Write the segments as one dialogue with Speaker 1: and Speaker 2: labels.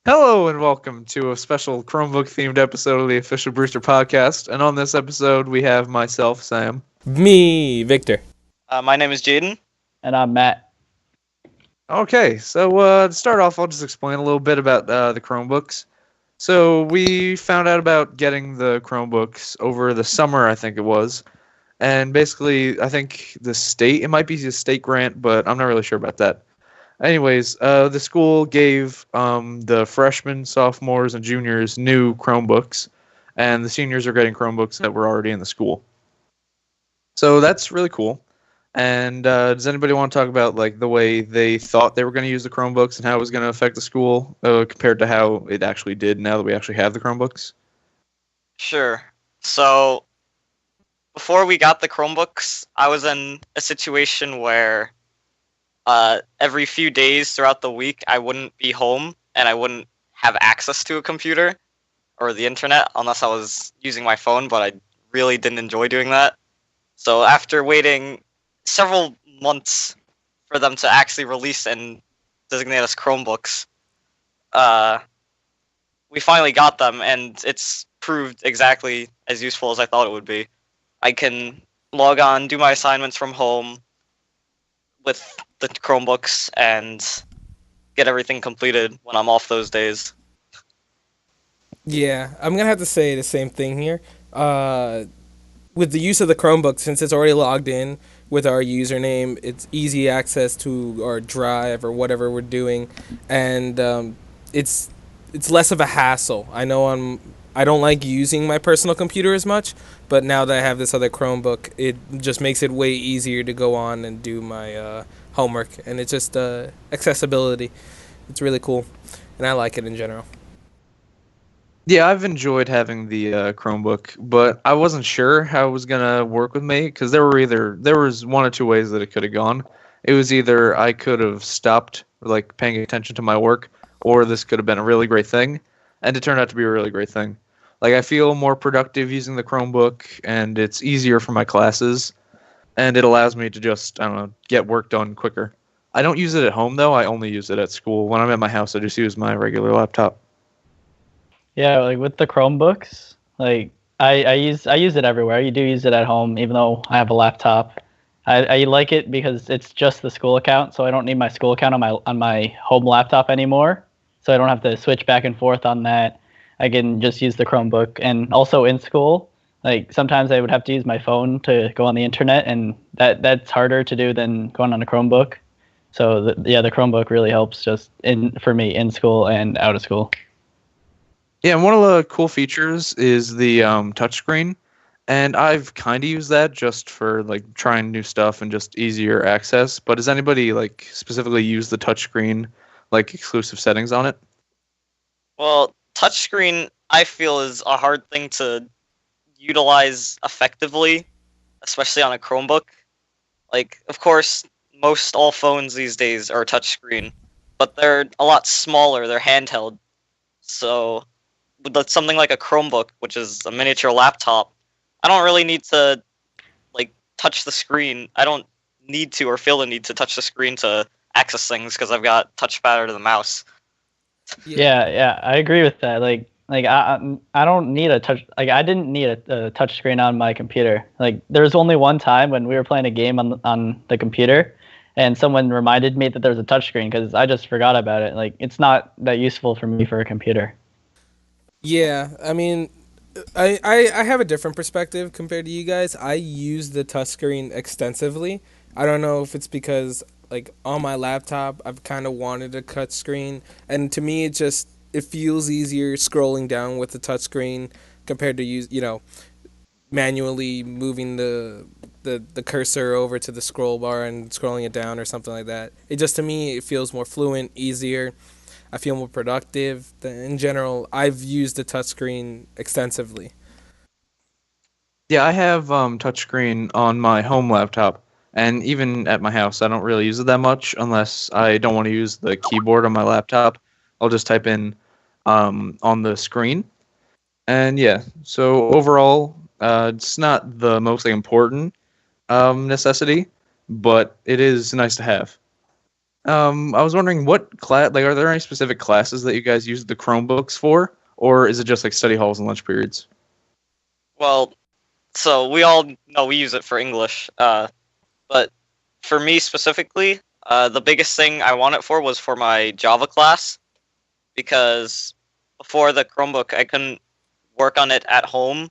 Speaker 1: Hello and welcome to a special Chromebook themed episode of the official Brewster podcast. And on this episode, we have myself, Sam.
Speaker 2: Me, Victor.
Speaker 3: My name is Jaden.
Speaker 4: And I'm Matt.
Speaker 1: Okay, so to start off, I'll just explain a little bit about the Chromebooks. So we found out about getting the Chromebooks over the summer, I think it was. And basically, I think it might be a state grant, but I'm not really sure about that. Anyways, the school gave the freshmen, sophomores, and juniors new Chromebooks, and the seniors are getting Chromebooks that were already in the school. So that's really cool. And does anybody want to talk about like the way they thought they were going to use the Chromebooks and how it was going to affect the school compared to how it actually did now that we actually have the Chromebooks?
Speaker 3: Sure. So, before we got the Chromebooks, I was in a situation where every few days throughout the week I wouldn't be home and I wouldn't have access to a computer or the internet unless I was using my phone, but I really didn't enjoy doing that. So, after waiting several months for them to actually release and designate us Chromebooks, we finally got them, and it's proved exactly as useful as I thought it would be. I can log on, do my assignments from home with the Chromebooks, and get everything completed when I'm off those days.
Speaker 2: Yeah, I'm gonna have to say the same thing here. With the use of the Chromebook, since it's already logged in with our username, it's easy access to our drive or whatever we're doing, and it's less of a hassle. I don't like using my personal computer as much, but now that I have this other Chromebook, it just makes it way easier to go on and do my homework, and it's just accessibility. It's really cool, and I like it in general.
Speaker 1: Yeah, I've enjoyed having the Chromebook, but I wasn't sure how it was gonna work with me because there was one or two ways that it could have gone. It was either I could have stopped like paying attention to my work, or this could have been a really great thing, and it turned out to be a really great thing. Like I feel more productive using the Chromebook, and it's easier for my classes, and it allows me to just I don't know get work done quicker. I don't use it at home though. I only use it at school. When I'm at my house, I just use my regular laptop.
Speaker 4: Yeah, like with the Chromebooks, like I use it everywhere. You do use it at home, even though I have a laptop. I like it because it's just the school account, so I don't need my school account on my home laptop anymore. So I don't have to switch back and forth on that. I can just use the Chromebook, and also in school, like sometimes I would have to use my phone to go on the internet, and that's harder to do than going on a Chromebook. So the Chromebook really helps just in for me in school and out of school.
Speaker 1: Yeah, and one of the cool features is the touchscreen, and I've kind of used that just for like trying new stuff and just easier access. But does anybody like specifically use the touchscreen, like exclusive settings on it?
Speaker 3: Well, touchscreen, I feel, is a hard thing to utilize effectively, especially on a Chromebook. Like, of course, most all phones these days are touchscreen, but they're a lot smaller, they're handheld. So, with something like a Chromebook, which is a miniature laptop, I don't really need to like touch the screen. I don't need to or feel the need to touch the screen to access things because I've got touchpad or the mouse.
Speaker 4: Yeah, I agree with that. I don't need a touch. Like I didn't need a touch screen on my computer. Like there was only one time when we were playing a game on the computer, and someone reminded me that there was a touch screen because I just forgot about it. Like it's not that useful for me for a computer.
Speaker 2: Yeah, I mean, I have a different perspective compared to you guys. I use the touchscreen extensively. I don't know if it's because like on my laptop I've kind of wanted a touchscreen, and to me it feels easier scrolling down with the touchscreen compared to manually moving the cursor over to the scroll bar and scrolling it down or something like that. It just to me it feels more fluent, easier. I feel more productive. In general, I've used the touchscreen extensively.
Speaker 1: Yeah, I have touchscreen on my home laptop, and even at my house, I don't really use it that much unless I don't want to use the keyboard on my laptop. I'll just type in on the screen, and yeah. So overall, it's not the most important necessity, but it is nice to have. I was wondering what class, like, are there any specific classes that you guys use the Chromebooks for, or is it just like study halls and lunch periods?
Speaker 3: Well, so we all know we use it for English, but for me specifically, the biggest thing I want it for was for my Java class, because before the Chromebook, I couldn't work on it at home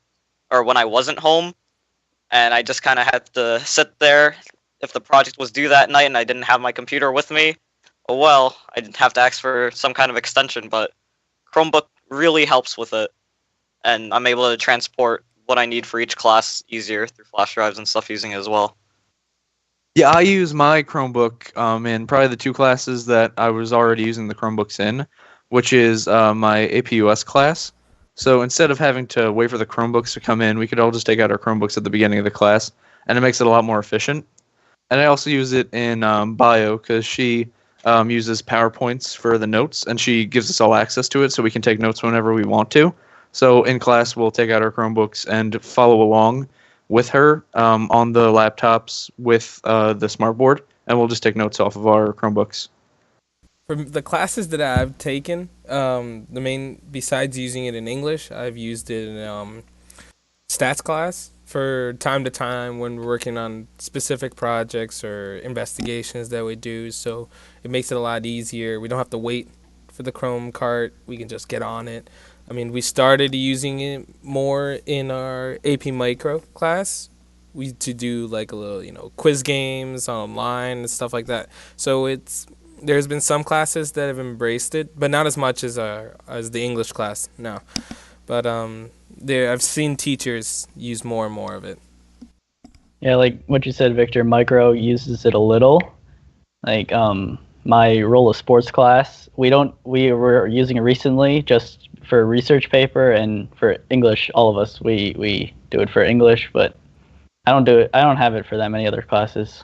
Speaker 3: or when I wasn't home, and I just kind of had to sit there. If the project was due that night and I didn't have my computer with me, oh well, I didn't have to ask for some kind of extension, but Chromebook really helps with it, and I'm able to transport what I need for each class easier through flash drives and stuff using it as well.
Speaker 1: Yeah, I use my Chromebook in probably the two classes that I was already using the Chromebooks in, which is my APUS class. So instead of having to wait for the Chromebooks to come in, we could all just take out our Chromebooks at the beginning of the class, and it makes it a lot more efficient. And I also use it in bio because she uses PowerPoints for the notes, and she gives us all access to it so we can take notes whenever we want to. So in class, we'll take out our Chromebooks and follow along with her on the laptops with the smartboard, and we'll just take notes off of our Chromebooks.
Speaker 2: For the classes that I've taken, the main besides using it in English, I've used it in stats class for time to time when we're working on specific projects or investigations that we do. So it makes it a lot easier. We don't have to wait for the Chrome cart. We can just get on it. I mean, we started using it more in our AP Micro class. We to do like a little, quiz games online and stuff like that. So there's been some classes that have embraced it, but not as much as the English class. No, but I've seen teachers use more and more of it.
Speaker 4: Yeah, like what you said, Victor, Micro uses it a little. Like my role of sports class, we were using it recently just for research paper, and for English, all of us we do it for English, but I don't have it for that many other classes.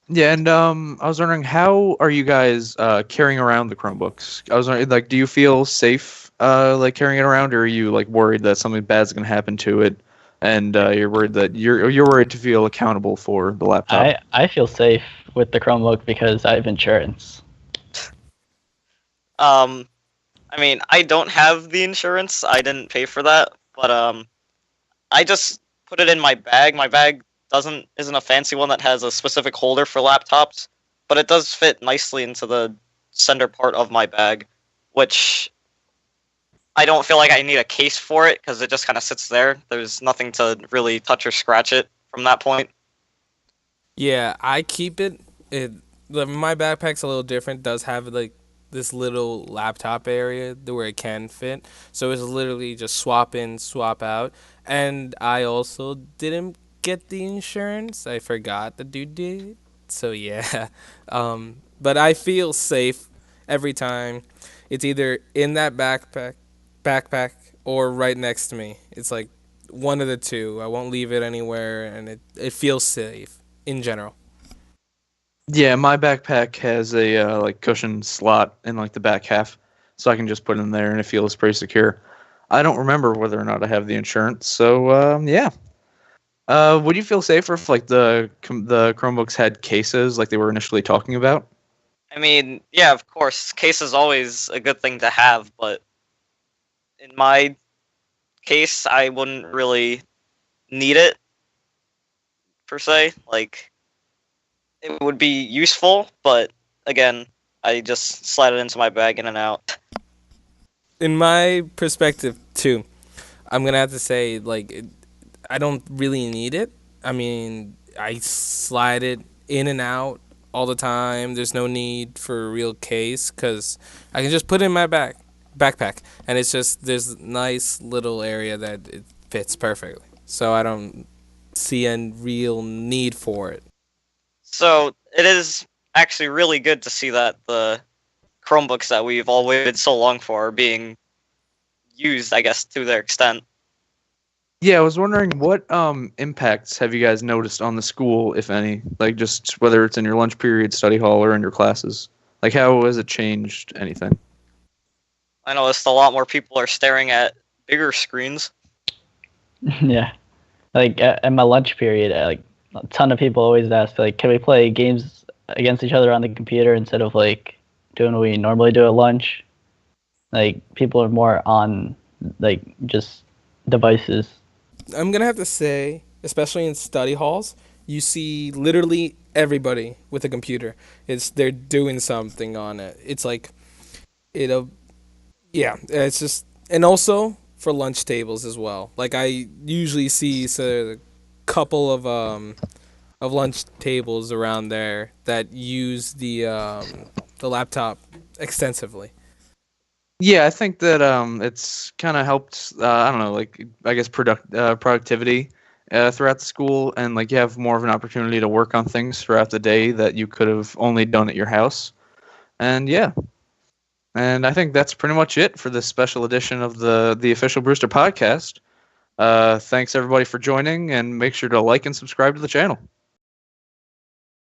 Speaker 1: Yeah, and I was wondering, how are you guys carrying around the Chromebooks? I was wondering, like, do you feel safe like carrying it around, or are you like worried that something bad's gonna happen to it, and you're worried that you're worried to feel accountable for the laptop?
Speaker 4: I feel safe with the Chromebook because I have insurance.
Speaker 3: I mean, I don't have the insurance. I didn't pay for that, but I just put it in my bag. My bag isn't a fancy one that has a specific holder for laptops, but it does fit nicely into the center part of my bag, which I don't feel like I need a case for it because it just kind of sits there. There's nothing to really touch or scratch it from that point.
Speaker 2: Yeah, I keep it. My backpack's a little different. Does have like this little laptop area where it can fit. So it's literally just swap in, swap out. And I also didn't get the insurance. I forgot the dude did. So yeah. But I feel safe every time. It's either in that backpack or right next to me. It's like one of the two. I won't leave it anywhere, and it feels safe in general.
Speaker 1: Yeah, my backpack has a like cushion slot in like the back half, so I can just put it in there and it feels pretty secure. I don't remember whether or not I have the insurance, so yeah. Would you feel safer if like the Chromebooks had cases like they were initially talking about?
Speaker 3: I mean, yeah, of course, case is always a good thing to have, but in my case, I wouldn't really need it per se. Like, it would be useful, but again, I just slide it into my bag in and out.
Speaker 2: In my perspective too, I'm gonna have to say I don't really need it. I mean, I slide it in and out all the time. There's no need for a real case because I can just put it in my backpack, and it's just there's a nice little area that it fits perfectly. So I don't see a real need for it.
Speaker 3: So it is actually really good to see that the Chromebooks that we've all waited so long for are being used, I guess, to their extent.
Speaker 1: Yeah, I was wondering what impacts have you guys noticed on the school, if any? Like just whether it's in your lunch period, study hall, or in your classes. Like how has it changed anything?
Speaker 3: I noticed a lot more people are staring at bigger screens.
Speaker 4: Yeah, like at my lunch period, like a ton of people always ask, like, can we play games against each other on the computer instead of like doing what we normally do at lunch. Like people are more on like just devices.
Speaker 2: I'm gonna have to say, especially in study halls, you see literally everybody with a computer. They're doing something on it. It's like it'll yeah. It's just and also for lunch tables as well. Like I usually see a couple of lunch tables around there that use the laptop extensively.
Speaker 1: Yeah, I think that it's kind of helped. I don't know, like I guess productivity throughout the school, and like you have more of an opportunity to work on things throughout the day that you could have only done at your house. And yeah, and I think that's pretty much it for this special edition of the official Brewster podcast. Thanks everybody for joining, and make sure to like and subscribe to the channel.